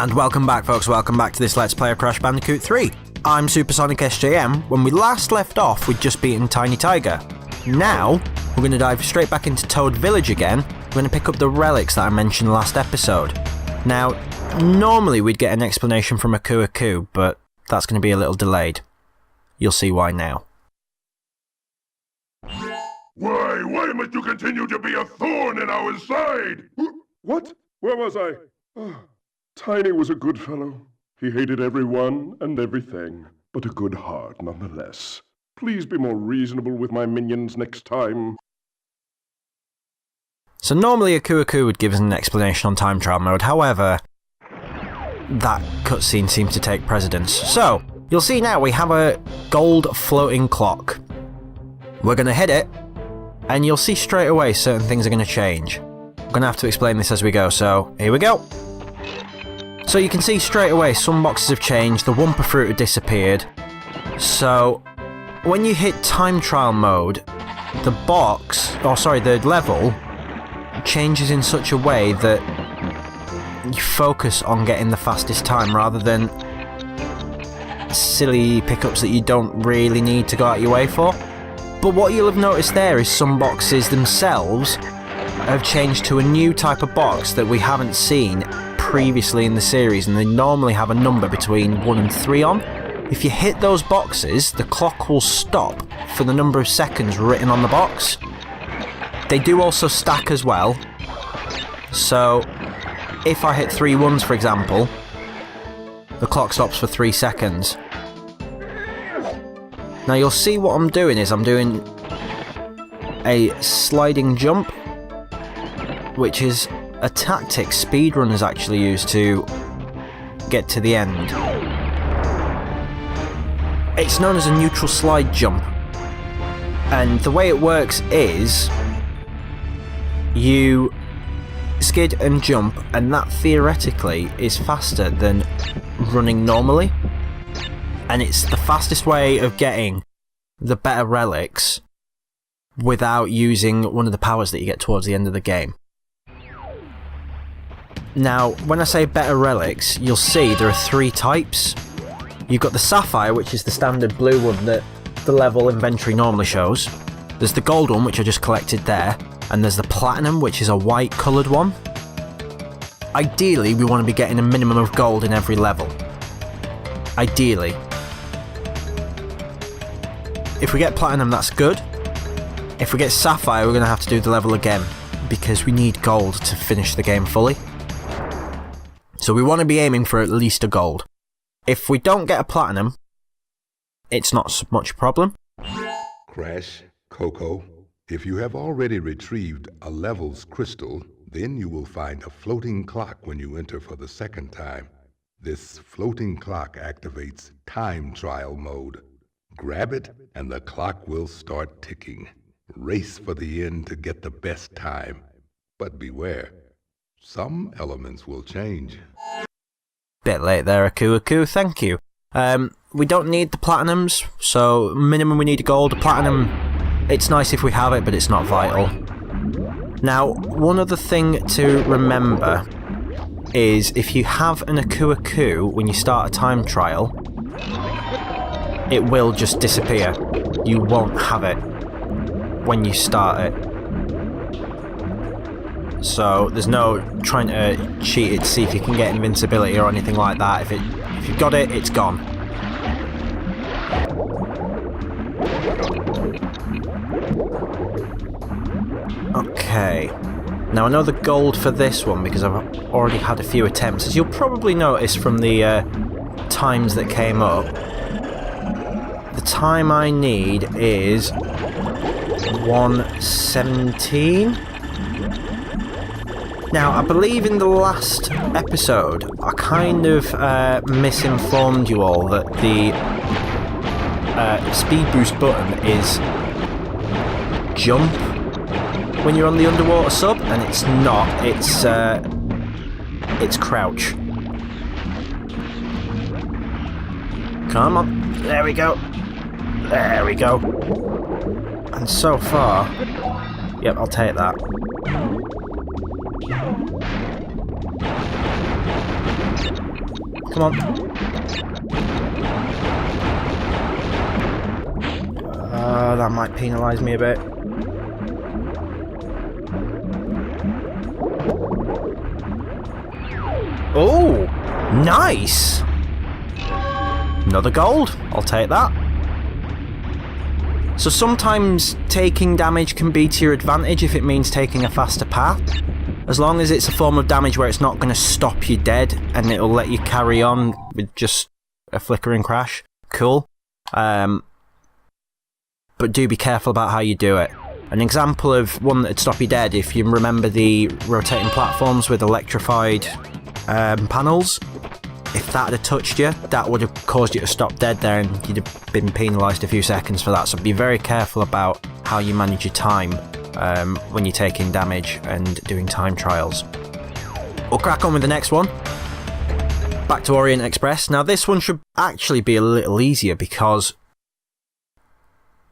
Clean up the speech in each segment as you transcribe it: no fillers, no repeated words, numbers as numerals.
And welcome back, folks, welcome back to this Let's Play of Crash Bandicoot 3. I'm Supersonic SJM. When we last left off, we'd just beaten Tiny Tiger. Now, we're going to dive straight back into Toad Village again. We're going to pick up the relics that I mentioned last episode. Now, normally we'd get an explanation from Aku Aku, but that's going to be a little delayed. You'll see why now. Why must you continue to be a thorn in our side? What? Where was I? Oh, Tiny was a good fellow. He hated everyone and everything, but a good heart nonetheless. Please be more reasonable with my minions next time. So normally Aku Aku would give us an explanation on time trial mode, however, that cutscene seems to take precedence. So, you'll see now we have a gold floating clock. We're going to hit it, and you'll see straight away certain things are going to change. I'm going to have to explain this as we go, so here we go. So you can see straight away some boxes have changed, the Wumpa Fruit had disappeared. So when you hit time trial mode, the level changes in such a way that you focus on getting the fastest time rather than silly pickups that you don't really need to go out your way for. But what you'll have noticed there is some boxes themselves have changed to a new type of box that we haven't seen previously in the series, and they normally have a number between 1 and 3 on. If you hit those boxes, the clock will stop for the number of seconds written on the box. They do also stack as well, so if I hit 3 ones, for example, the clock stops for 3 seconds. Now you'll see what I'm doing is I'm doing a sliding jump, which is a tactic speedrunners actually use to get to the end. It's known as a neutral slide jump, and the way it works is you skid and jump, and that theoretically is faster than running normally, and it's the fastest way of getting the better relics without using one of the powers that you get towards the end of the game. Now, when I say better relics, you'll see there are 3 types. You've got the Sapphire, which is the standard blue one that the level inventory normally shows. There's the gold one, which I just collected there. And there's the Platinum, which is a white coloured one. Ideally, we want to be getting a minimum of gold in every level. Ideally. If we get Platinum, that's good. If we get Sapphire, we're going to have to do the level again, because we need gold to finish the game fully. So we want to be aiming for at least a gold. If we don't get a Platinum, it's not so much a problem. Crash, Coco, if you have already retrieved a level's crystal, then you will find a floating clock when you enter for the second time. This floating clock activates time trial mode. Grab it and the clock will start ticking. Race for the end to get the best time. But beware, some elements will change. Bit late there, Aku Aku, thank you. We don't need the Platinums, so minimum we need a gold. A Platinum, it's nice if we have it, but it's not vital. Now, one other thing to remember is if you have an Aku Aku when you start a time trial, it will just disappear. You won't have it when you start it. So there's no trying to cheat it to see if you can get invincibility or anything like that. If you've got it, it's gone. Okay. Now I know the gold for this one because I've already had a few attempts. As you'll probably notice from the times that came up, the time I need is 1:17. Now, I believe in the last episode, I kind of misinformed you all that the speed boost button is jump when you're on the underwater sub, and it's not, it's crouch. Come on, there we go. There we go. And so far, yep, I'll take that. Come on. That might penalise me a bit. Oh, nice! Another gold. I'll take that. So sometimes taking damage can be to your advantage if it means taking a faster path. As long as it's a form of damage where it's not going to stop you dead and it'll let you carry on with just a flickering crash. Cool. But do be careful about how you do it. An example of one that'd stop you dead, if you remember the rotating platforms with electrified panels, if that had touched you, that would have caused you to stop dead there and you'd have been penalised a few seconds for that. So be very careful about how you manage your time when you're taking damage and doing time trials. We'll crack on with the next one. Back to Orient Express. Now this one should actually be a little easier because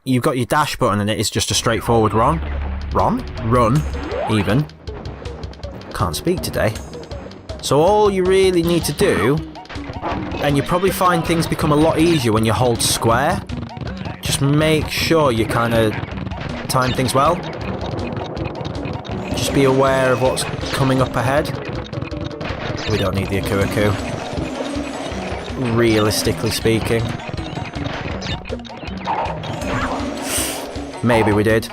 you've got your dash button and it is just a straightforward run, even. Can't speak today. So all you really need to do, and you probably find things become a lot easier when you hold square, just make sure you kind of time things well. Just be aware of what's coming up ahead. We don't need the Aku-Aku, realistically speaking. Maybe we did.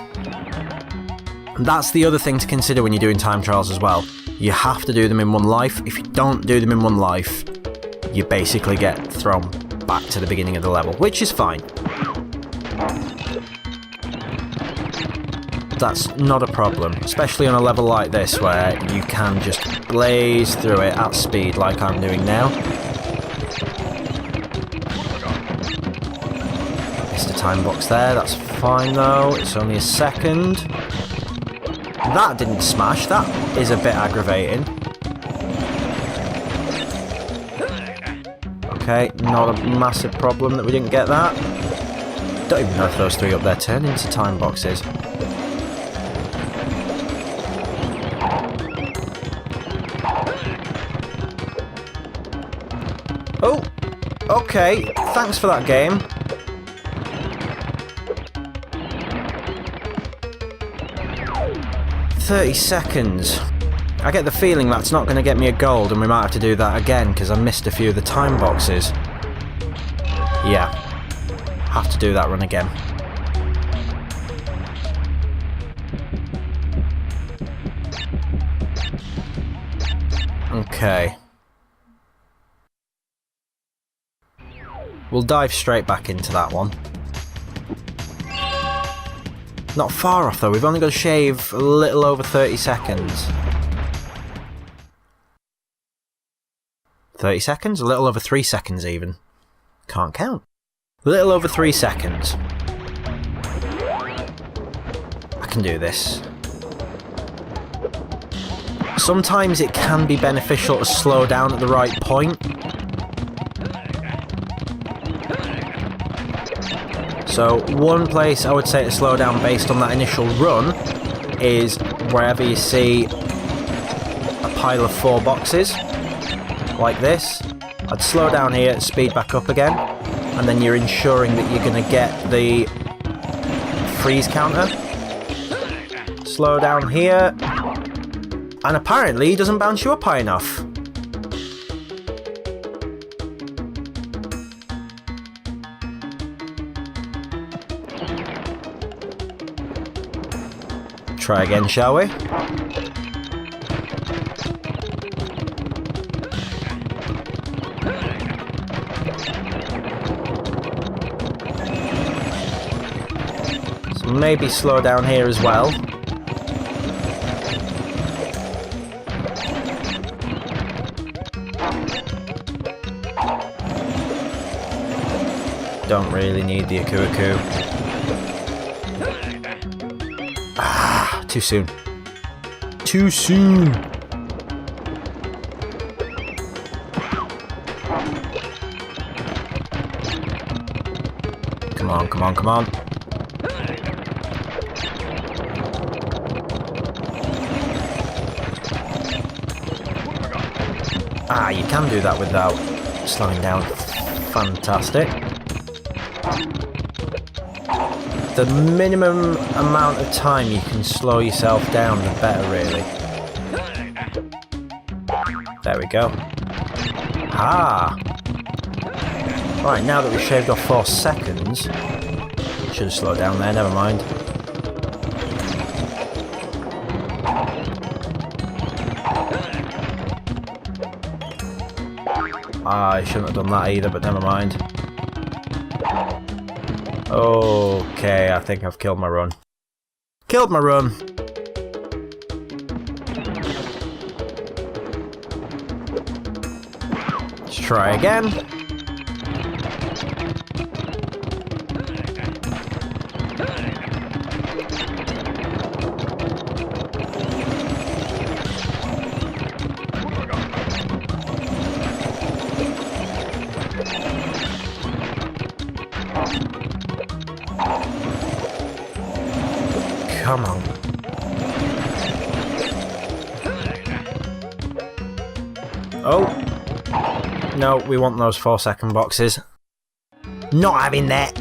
And that's the other thing to consider when you're doing time trials as well. You have to do them in one life. If you don't do them in one life, you basically get thrown back to the beginning of the level, which is fine. That's not a problem, especially on a level like this where you can just blaze through it at speed like I'm doing now. Missed a time box there, that's fine though, it's only a second. That didn't smash, that is a bit aggravating. Okay, not a massive problem that we didn't get that. Don't even know if those three up there turn into time boxes. Oh, okay, thanks for that game. $30 seconds. I get the feeling that's not going to get me a gold and we might have to do that again because I missed a few of the time boxes. Yeah, have to do that run again. Okay. We'll dive straight back into that one. Not far off though, we've only got to shave a little over 30 seconds. 30 seconds? A little over 3 seconds even. Can't count. A little over 3 seconds. I can do this. Sometimes it can be beneficial to slow down at the right point. So one place I would say to slow down based on that initial run is wherever you see a pile of 4 boxes, like this. I'd slow down here, speed back up again, and then you're ensuring that you're going to get the freeze counter. Slow down here, and apparently he doesn't bounce you up high enough. Try again, shall we? So maybe slow down here as well. Don't really need the Aku-Aku. Too soon. Too soon! Come on, come on, come on. Ah, you can do that without slowing down. Fantastic. The minimum amount of time you can slow yourself down, the better, really. There we go. Ah! Right, now that we've shaved off 4 seconds... Should have slowed down there, never mind. I shouldn't have done that either, but never mind. Okay, I think I've killed my run. Killed my run! Let's try again. Come on. Oh. No, we want those 4-second boxes. Not having that.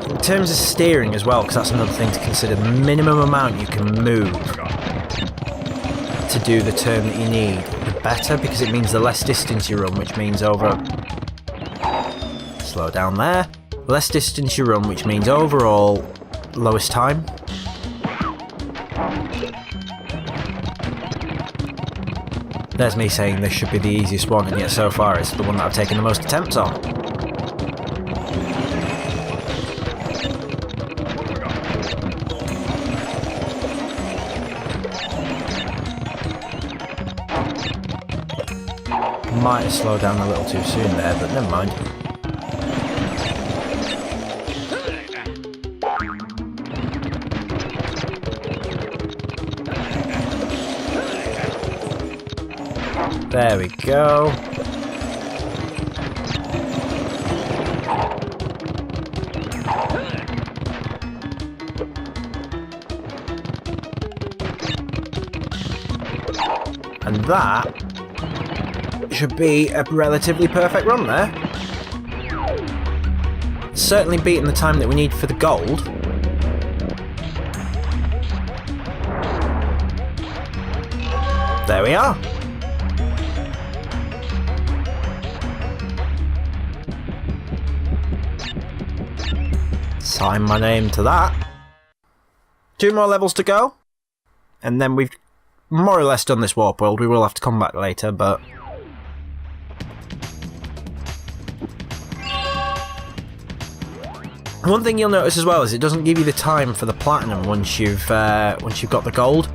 In terms of steering as well, because that's another thing to consider, the minimum amount you can move to do the turn that you need, the better, because it means the less distance you run, which means over... Slow down there. Less distance you run, which means overall lowest time. There's me saying this should be the easiest one, and yet so far it's the one that I've taken the most attempts on. Might have slowed down a little too soon there, but never mind. There we go. And that should be a relatively perfect run there. Certainly beating the time that we need for the gold. There we are. Sign my name to that. 2 more levels to go. And then we've more or less done this warp world. We will have to come back later, but... One thing you'll notice as well is it doesn't give you the time for the platinum once you've got the gold.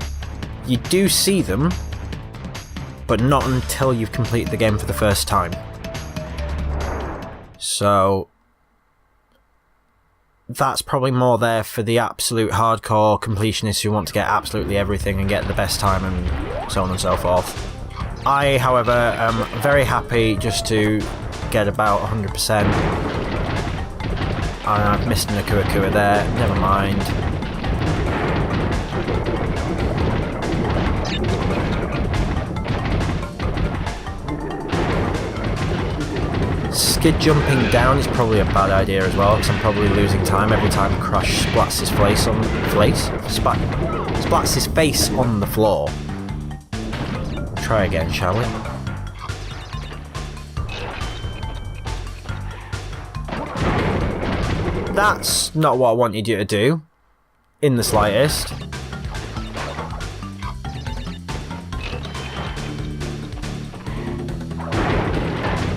You do see them, but not until you've completed the game for the first time. So that's probably more there for the absolute hardcore completionists who want to get absolutely everything and get the best time and so on and so forth. I, however, am very happy just to get about 100%. I've missed an Akua there, never mind. Skid jumping down is probably a bad idea as well, because I'm probably losing time every time Crash splats his face on splats his face on the floor. Try again, shall we? That's not what I wanted you to do, in the slightest.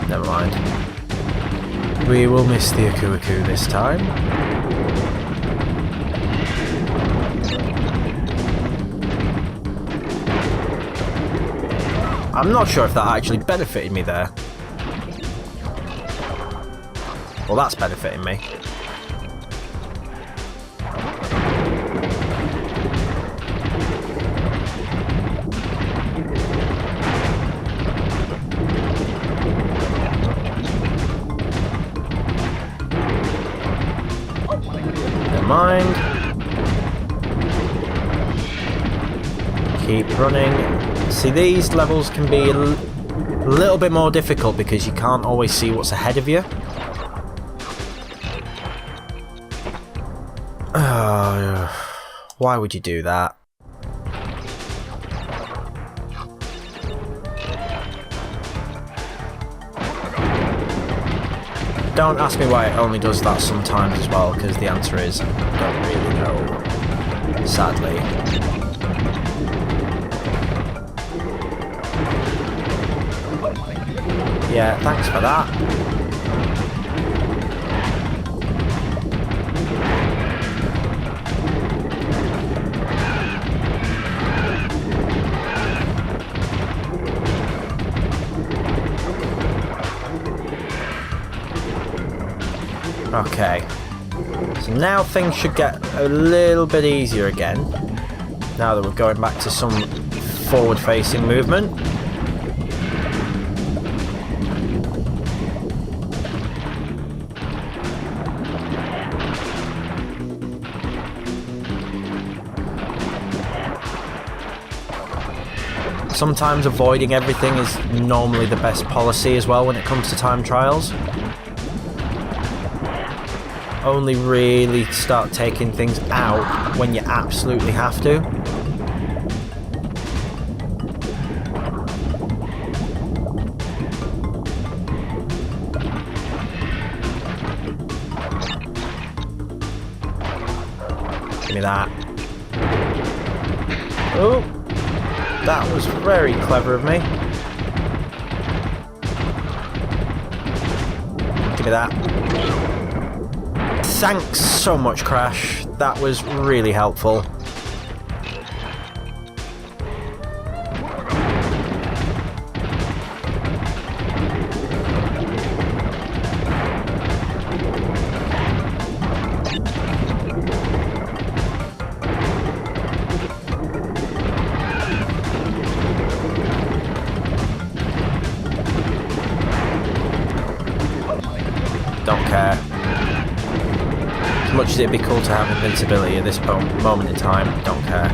Never mind. We will miss the Akua this time. I'm not sure if that actually benefited me there. Well, that's benefiting me. Don't mind. Keep running. See, these levels can be a little bit more difficult because you can't always see what's ahead of you. Why would you do that? Don't ask me why it only does that sometimes as well, because the answer is I don't really know, sadly. Yeah, thanks for that. Okay, so now things should get a little bit easier again, now that we're going back to some forward-facing movement. Sometimes avoiding everything is normally the best policy as well when it comes to time trials. Only really start taking things out when you absolutely have to. Give me that. Oh, that was very clever of me. Give me that. Thanks so much, Crash. That was really helpful. Don't care. As much as it'd be cool to have invincibility at this moment in time, don't care.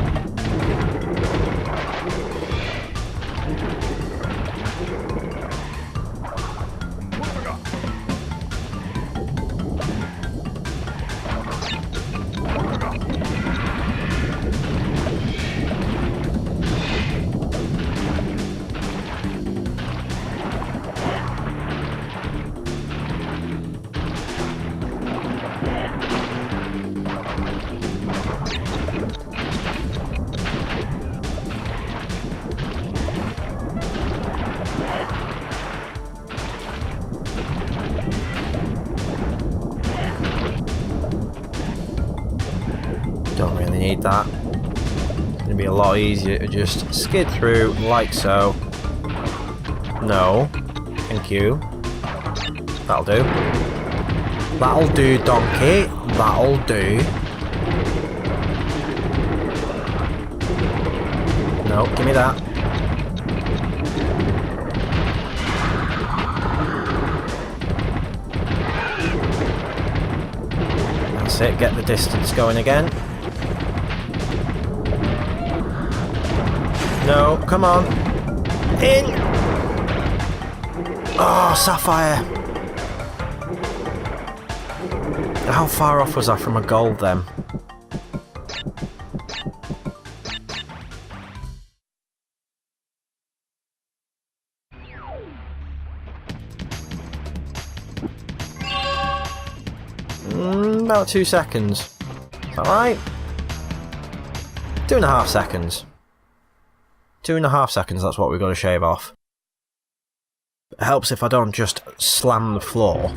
Don't really need that. It's gonna be a lot easier to just skid through like so. No. Thank you. That'll do. That'll do, donkey. That'll do. No, give me that. That's it, get the distance going again. No, come on. In! Oh, Sapphire! How far off was I from a gold then? About 2 seconds. Alright? 2.5 seconds. 2.5 seconds, that's what we've got to shave off. It helps if I don't just slam the floor.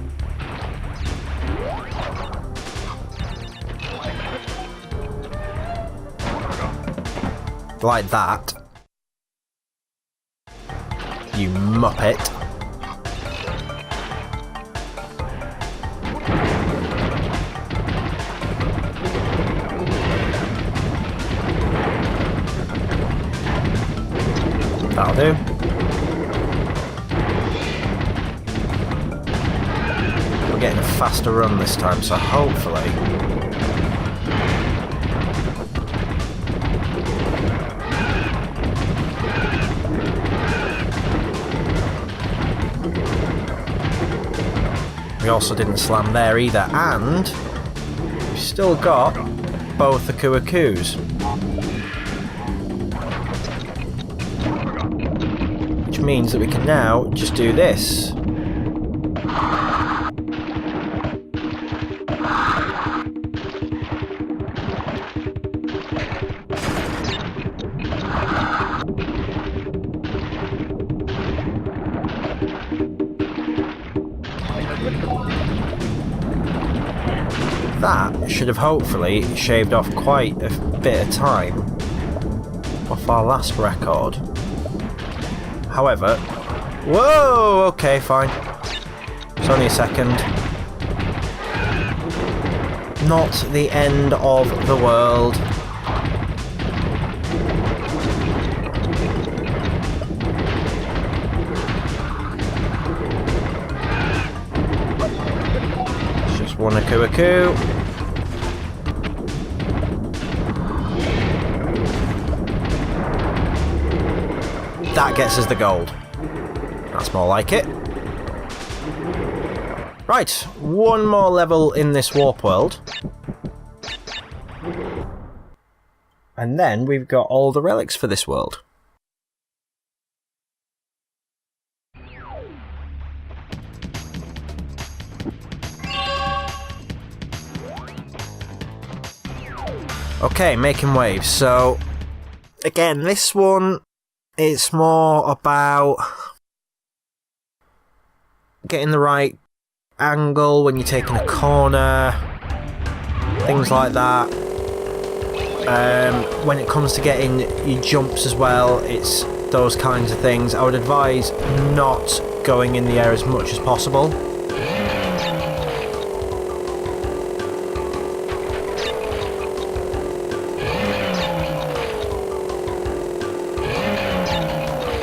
Like that. You muppet. That'll do. We're getting a faster run this time, so hopefully We also didn't slam there either, and we've still got both the Kuakus. Which means that we can now just do this. That should have hopefully shaved off quite a bit of time off our last record. However, whoa, okay, fine. It's only a second. Not the end of the world. It's just one Akuaku. That gets us the gold. That's more like it. Right, one more level in this warp world. And then we've got all the relics for this world. Okay, making waves. So, again, this one, it's more about getting the right angle when you're taking a corner, things like that. When it comes to getting your jumps as well, it's those kinds of things. I would advise not going in the air as much as possible.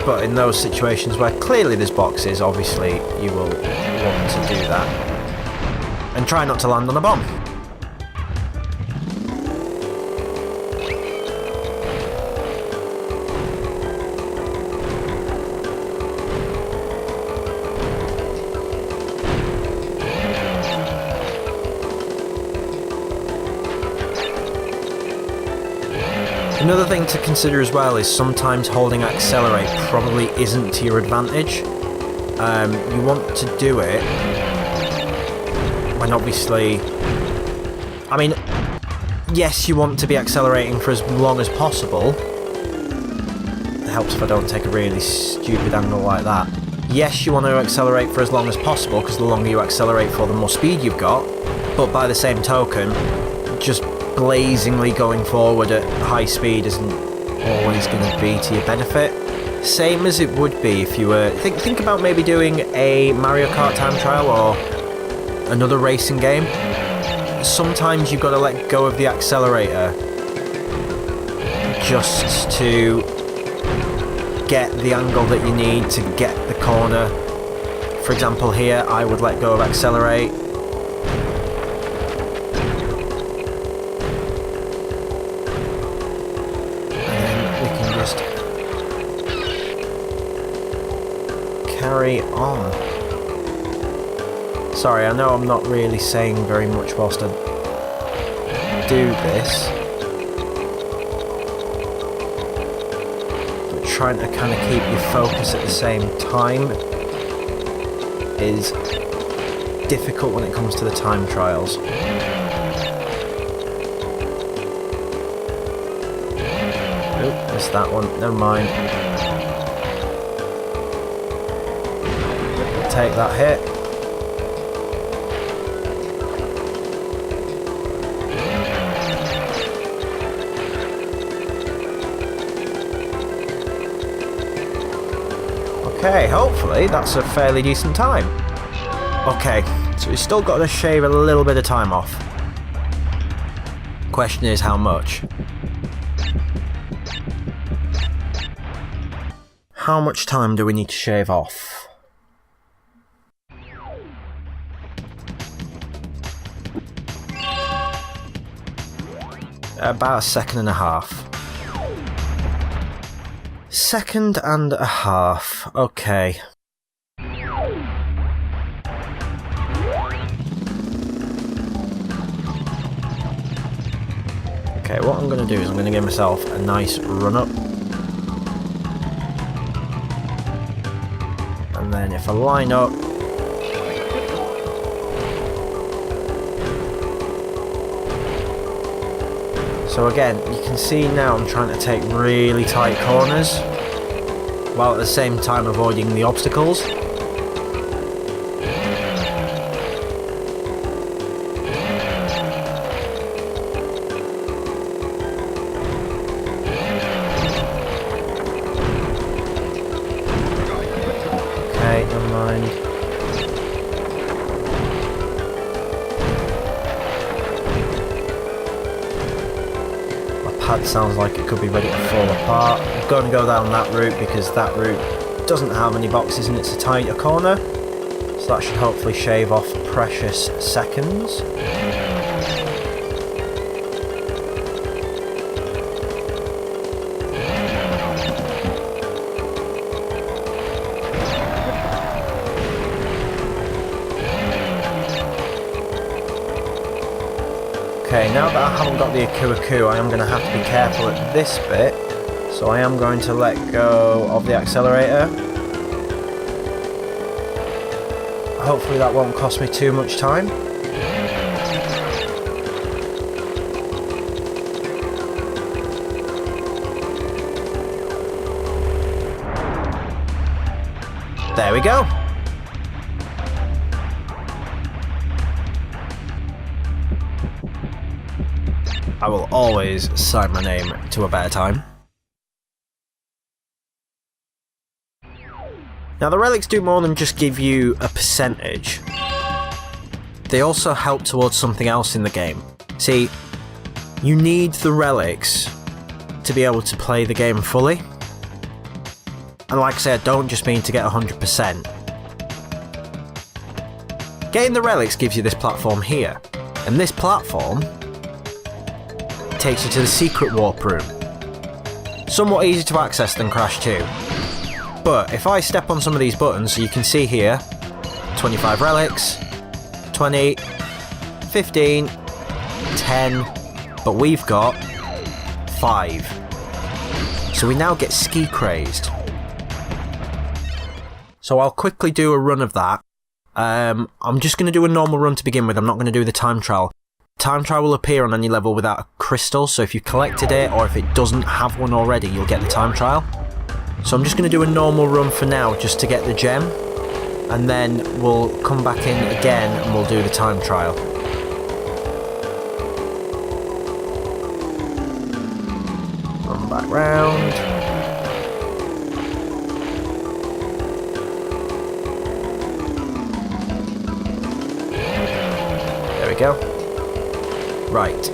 But in those situations where clearly there's boxes, obviously you will want to do that. And try not to land on a bomb. Another thing to consider as well is sometimes holding accelerate probably isn't to your advantage. You want to do it when obviously... I mean, yes, you want to be accelerating for as long as possible. It helps if I don't take a really stupid angle like that. Yes, you want to accelerate for as long as possible, because the longer you accelerate for, the more speed you've got. But by the same token, just blazingly going forward at high speed isn't always going to be to your benefit. Same as it would be if you were... Think about maybe doing a Mario Kart time trial or another racing game. Sometimes you've got to let go of the accelerator just to get the angle that you need to get the corner. For example here, I would let go of accelerate. Carry on. Sorry, I know I'm not really saying very much whilst I do this, but trying to kind of keep your focus at the same time is difficult when it comes to the time trials. Oop, missed that one, never mind. Take that hit. Okay, hopefully that's a fairly decent time. Okay, so we've still got to shave a little bit of time off. Question is how much? How much time do we need to shave off? About a second and a half. Second and a half. Okay. Okay, what I'm going to do is I'm going to give myself a nice run up. And then if I line up... So again, you can see now I'm trying to take really tight corners, while at the same time avoiding the obstacles. Okay, never mind. Pad sounds like it could be ready to fall apart. I'm going to go down that route because that route doesn't have any boxes and it's a tighter corner, so that should hopefully shave off precious seconds. Okay, now that I haven't got the Aku, I am going to have to be careful at this bit, so I am going to let go of the accelerator. Hopefully that won't cost me too much time. There we go. I will always sign my name to a better time. Now the relics do more than just give you a percentage. They also help towards something else in the game. See, you need the relics to be able to play the game fully. And like I said, I don't just mean to get 100%. Getting the relics gives you this platform here. And this platform takes you to the secret warp room. Somewhat easier to access than Crash 2. But if I step on some of these buttons, so you can see here, 25 relics, 20, 15, 10, but we've got 5. So we now get ski crazed. So I'll quickly do a run of that. I'm just going to do a normal run to begin with, I'm not going to do the time trial. Time trial will appear on any level without a crystal, so if you collected it, or if it doesn't have one already, you'll get the time trial. So I'm just going to do a normal run for now, just to get the gem, and then we'll come back in again and we'll do the time trial. Run back round. There we go. Right.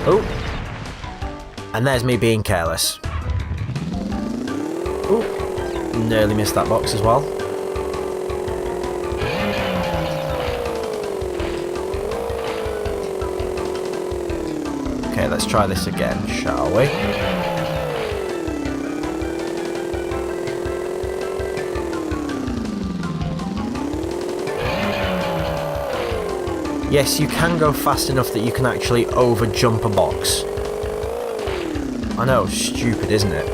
Oh. And there's me being careless. Oh. Nearly missed that box as well. Okay, let's try this again, shall we? Yes, you can go fast enough that you can actually over-jump a box. I know, stupid, isn't it?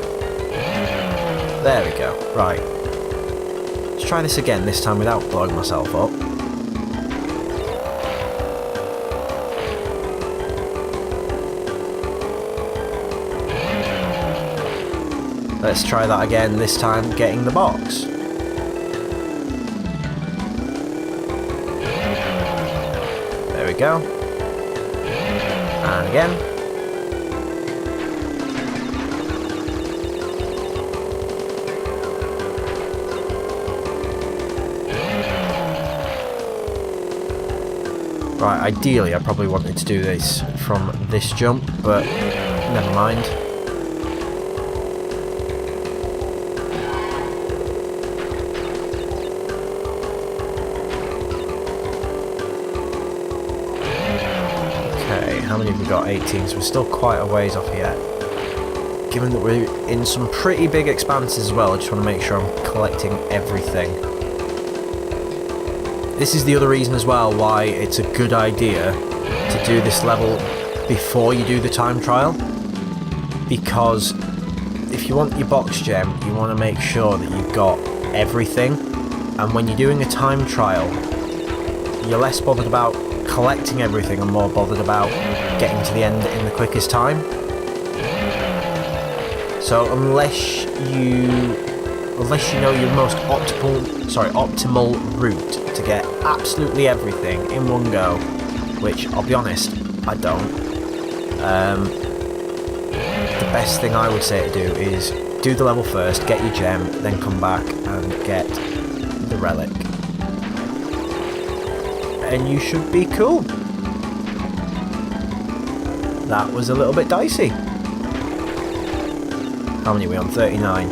There we go, right. Let's try this again, this time without blowing myself up. Let's try that again, this time getting the box. There we go. And again. Right, ideally I probably wanted to do this from this jump, but never mind. How many have we got? 18, so we're still quite a ways off yet. Given that we're in some pretty big expanses as well, I just want to make sure I'm collecting everything. This is the other reason as well why it's a good idea to do this level before you do the time trial, because if you want your box gem, you want to make sure that you've got everything, and when you're doing a time trial, you're less bothered about collecting everything and more bothered about getting to the end in the quickest time. So unless you know your most optimal route to get absolutely everything in one go, which I'll be honest, I don't. The best thing I would say to do is do the level first, get your gem, then come back and get the relic. And you should be cool. That was a little bit dicey. How many are we on? 39.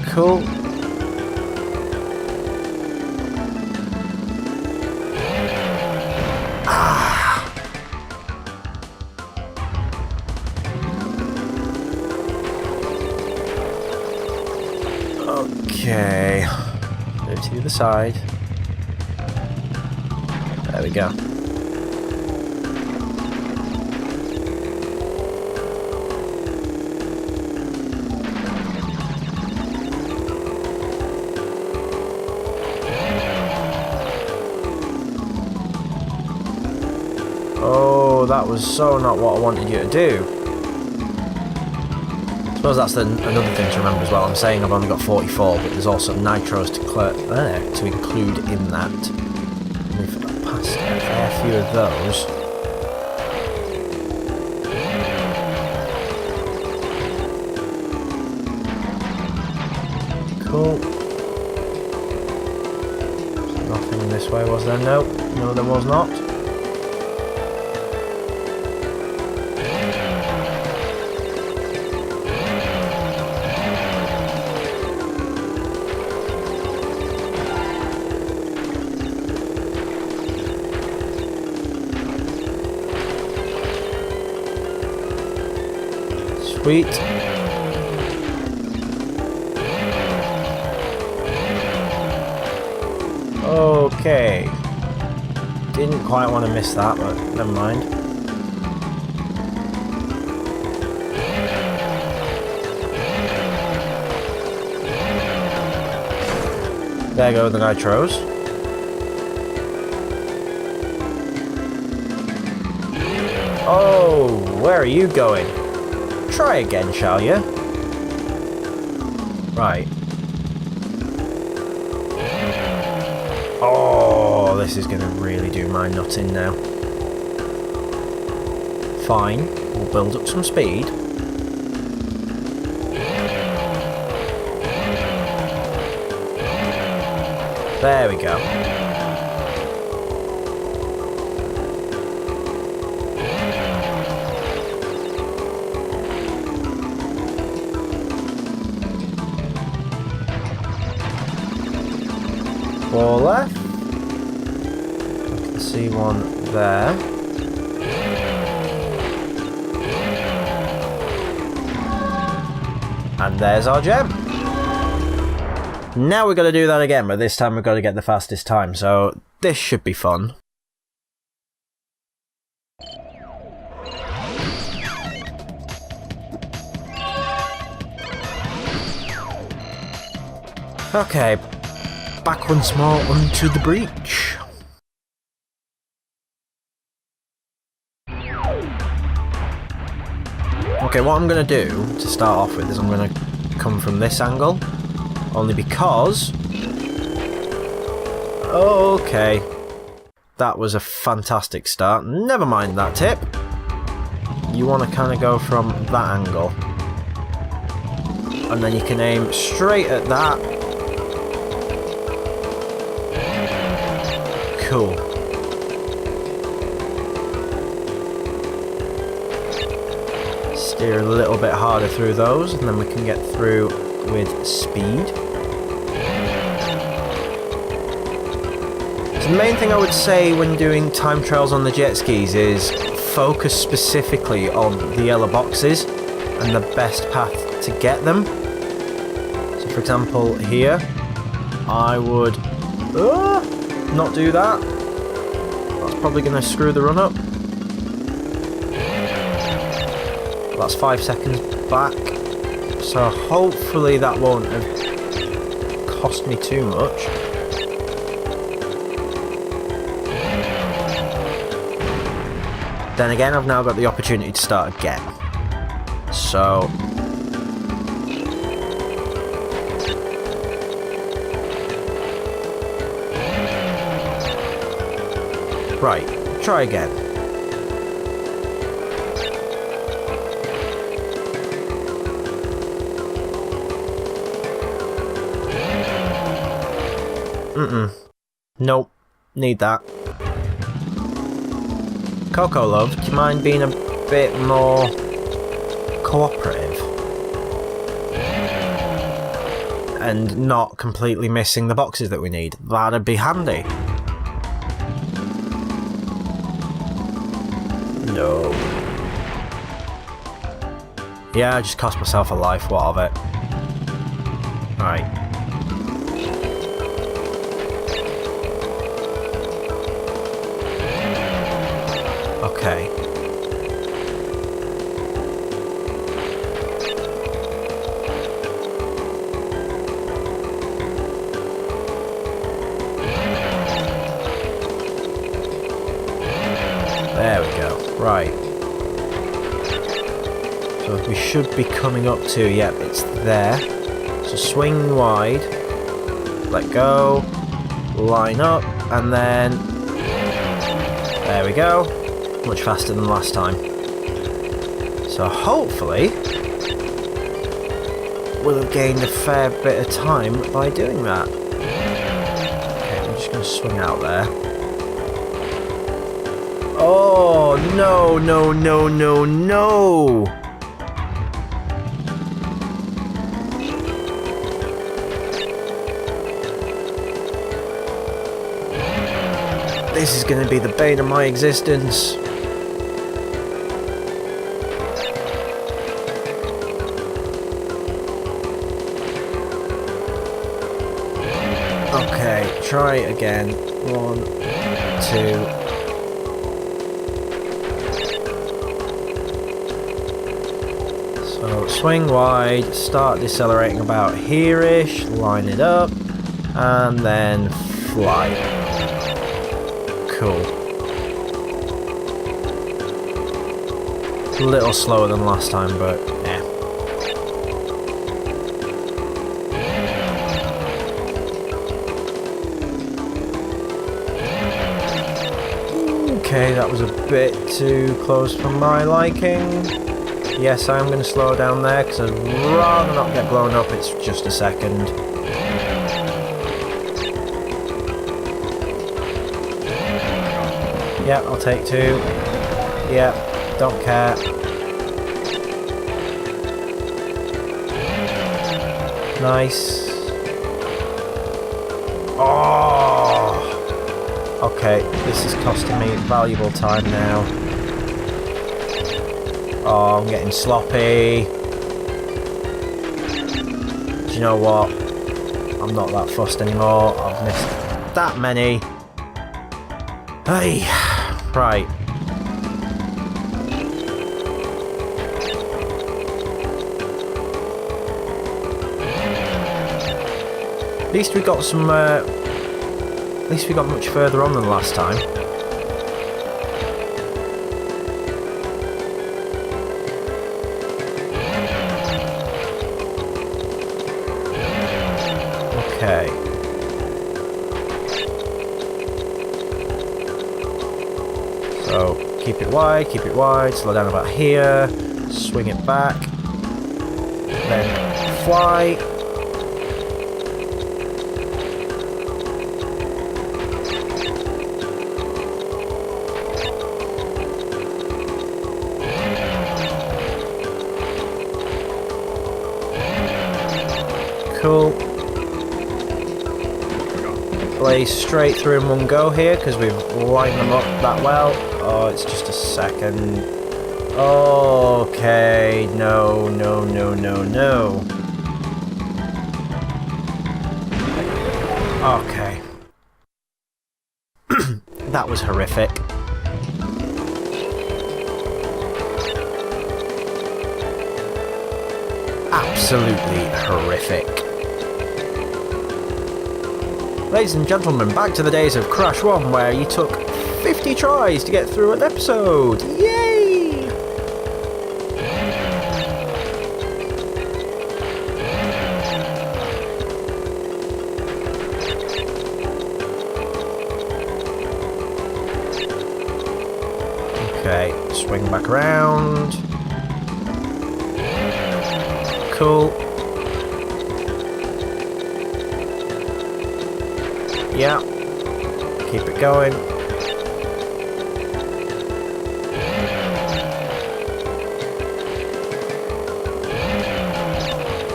Cool. Okay. Move to the other side. There we go. Oh, that was so not what I wanted you to do. I suppose that's another thing to remember as well. I'm saying I've only got 44, but there's also nitros to include in that. We've passed a fair few of those. Cool. Nothing this way, was there? Nope. No, there was not. Sweet. Okay. Didn't quite want to miss that, but never mind. There go the nitros. Oh, where are you going? Try again, shall you? Right. Oh, this is going to really do my nut in now. Fine, we'll build up some speed. There we go. Four left. I can see one there. And there's our gem. Now we're going to do that again, but this time we've got to get the fastest time, so this should be fun. Okay. Back once more onto the breach. Okay, what I'm going to do to start off with is I'm going to come from this angle, only because... Okay, that was a fantastic start. Never mind that tip. You want to kind of go from that angle, and then you can aim straight at that. Cool. Steer a little bit harder through those, and then we can get through with speed. So the main thing I would say when doing time trials on the jet skis is focus specifically on the yellow boxes and the best path to get them. So for example here, I would Not do that. That's probably going to screw the run up. That's 5 seconds back. So hopefully that won't have cost me too much. Then again, I've now got the opportunity to start again. So... right, try again. Nope. Need that. Coco love, do you mind being a bit more cooperative? And not completely missing the boxes that we need? That'd be handy. No. Yeah, I just cost myself a life, what of it? Right. Okay. There we go. Right. So we should be coming up to, yep, it's there. So swing wide, let go, line up, and then there we go. Much faster than last time. So hopefully we'll have gained a fair bit of time by doing that. Okay, I'm just going to swing out there. Oh, no, no, no, no, no! This is going to be the bane of my existence. Okay, try again. 1, 2. So swing wide, start decelerating about here-ish, line it up, and then fly. Cool. A little slower than last time, but yeah. Okay, that was a bit too close for my liking. Yes, I am going to slow down there because I'd rather not get blown up. It's just a second. Yeah, I'll take 2. Yeah, don't care. Nice. Oh! Okay, this is costing me valuable time now. Oh, I'm getting sloppy. Do you know what? I'm not that fussed anymore. I've missed that many. Hey, right. At least we got some. At least we got much further on than last time. Okay. So keep it wide, slow down about here, swing it back, then fly. Cool. Blaze straight through in one go here because we've lined them up that well. Oh, it's just a second. Okay, no, no, no, no, no. Okay. That was horrific. Absolutely horrific. Ladies and gentlemen, back to the days of Crash 1 where you took 50 tries to get through an episode. Yay! Okay, swing back around. Cool. Yeah. Keep it going.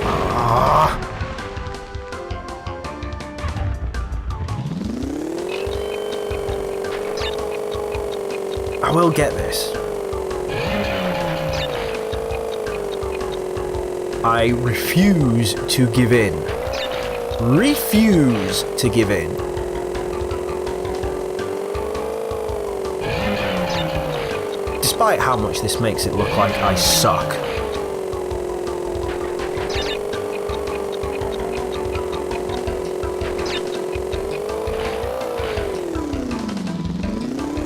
Ah. I will get this. I refuse to give in. Refuse to give in. Despite how much this makes it look like I suck.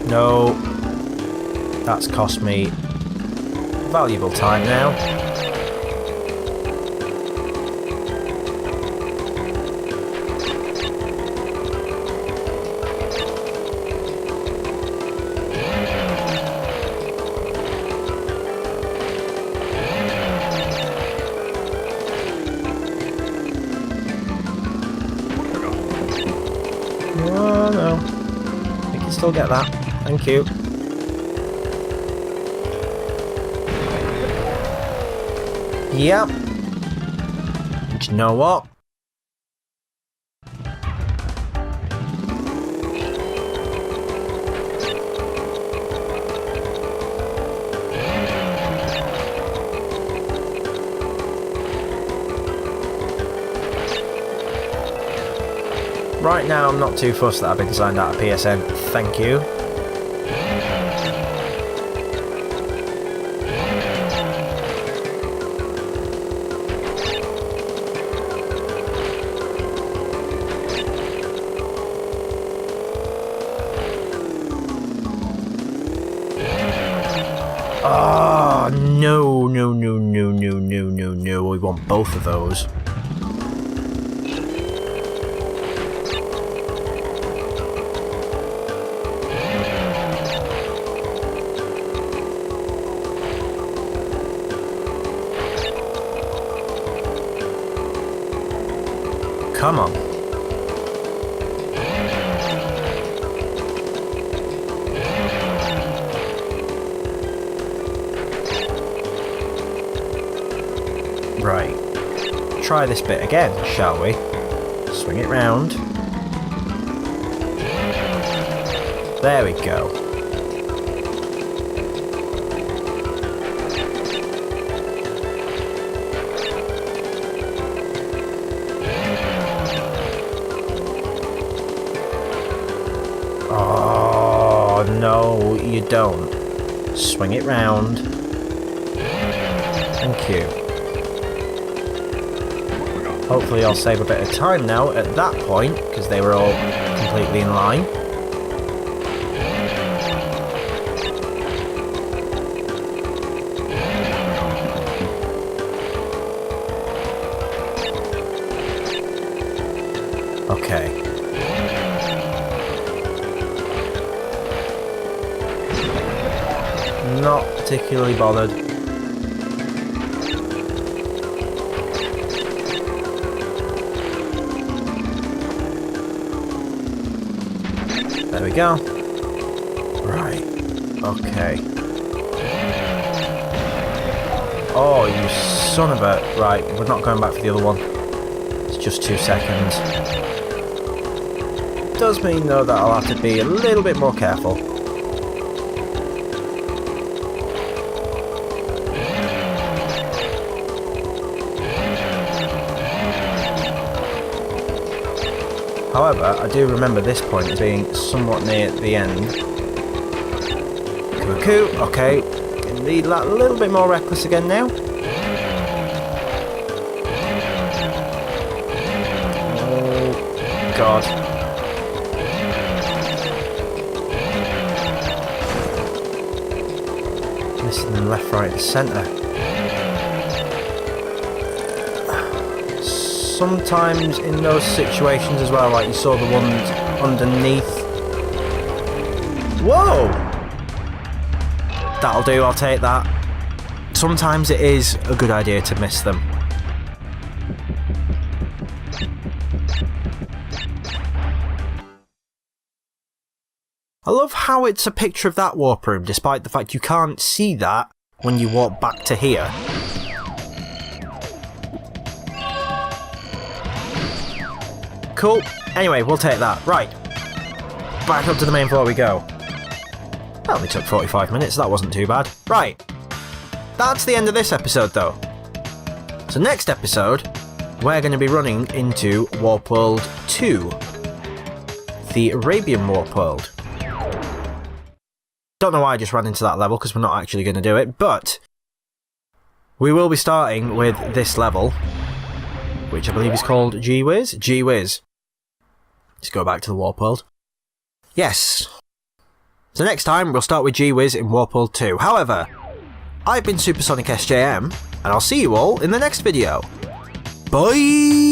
No. That's cost me valuable time now. Oh no. We can still get that. Thank you. Yep. Do you know what? Right now, I'm not too fussed that I've been signed out of PSN. Thank you. Oh, no, no, no, no, no, no, no, no. We want both of those. Come on. Right. Try this bit again, shall we? Swing it round. There we go. Oh, no, you don't. Swing it round. Thank you. Hopefully I'll save a bit of time now at that point, because they were all completely in line. Okay. Not particularly bothered. There we go. Right. Okay. Oh, you son of a... Right, we're not going back for the other one. It's just 2 seconds. Does mean, though, that I'll have to be a little bit more careful. However, I do remember this point as being somewhat near the end. Cuckoo, okay. Can be a little bit more reckless again now. Oh, God. Missing them left, right, and centre. Sometimes in those situations as well, like you saw the ones underneath. Whoa! That'll do, I'll take that. Sometimes it is a good idea to miss them. I love how it's a picture of that warp room, despite the fact you can't see that when you walk back to here. Cool. Anyway, we'll take that. Right. Back up to the main floor we go. That only took 45 minutes, that wasn't too bad. Right. That's the end of this episode, though. So next episode, we're going to be running into Warp World 2. The Arabian Warp World. Don't know why I just ran into that level, because we're not actually going to do it, but we will be starting with this level, which I believe is called Gee-Whiz? Gee-Whiz. Let's go back to the Warp World. Yes. So next time, we'll start with Gee-Whiz in Warp World 2. However, I've been Supersonic SJM, and I'll see you all in the next video. Bye!